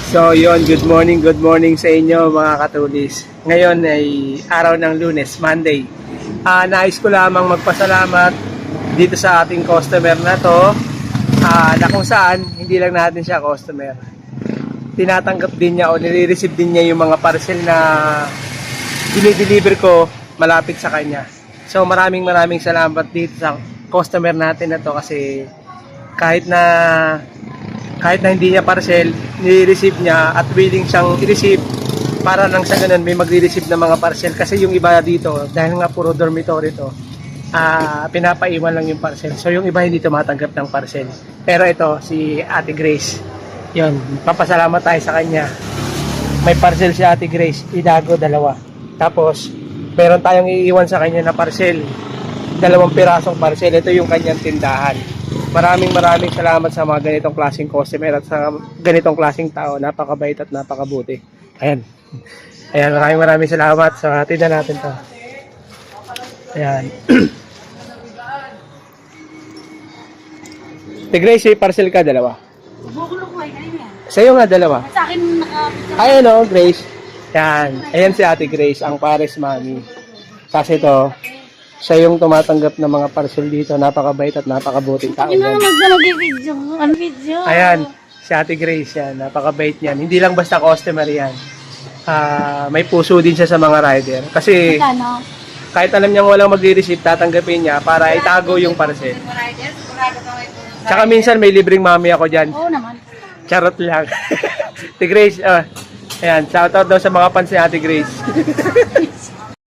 So yun, good morning sa inyo mga katulis. Ngayon ay araw ng Lunes, Monday. Nais ko lamang magpasalamat dito sa ating customer na to, na kung saan hindi lang natin siya customer. Tinatanggap din niya o nire-receive din niya yung mga parcel na dinideliver ko malapit sa kanya. So maraming salamat dito sa customer natin na to kasi kahit na hindi niya parcel, nire-receive niya at willing siyang i-receive para nang sa ganun may magre-receive ng mga parcel. Kasi yung iba dito, dahil nga puro dormitory to, pinapaiwan lang yung parcel. So yung iba hindi tumatanggap ng parcel. Pero ito, si Ate Grace, yun, papasalamat tayo sa kanya. May parcel si Ate Grace, Idago, 2. Tapos, meron tayong iiwan sa kanya na parcel, 2 pirasong parcel. Ito yung kanyang tindahan. Maraming salamat sa mga ganitong klaseng customer at sa ganitong klaseng tao. Napakabait at napakabuti. Ayan. Ayan, maraming salamat sa tindahan natin to. Ayan. Grace, parcel ka 2. Bubulok ko yan. Sa'yo nga 2. Sa akin nakapit. Ayan o, Grace. Ayan. Ayan si Ate Grace, ang pares mami. Kasi to, siya yung tumatanggap ng mga parcel dito. Napakabait at napakabuting tao. Hindi na mag-video. Ano video? Ayan, si Ate Grace yan. Napakabait niyan. Hindi lang basta customer yan. May puso din siya sa mga rider. Kasi Magkano? kahit alam niyang walang magre-receive, tatanggapin niya para itago yung parcel. Tsaka minsan may libreng mami ako dyan. Oo naman. Charot lang. Ate Grace, ayan, shoutout daw sa mga fans ni Ate Grace.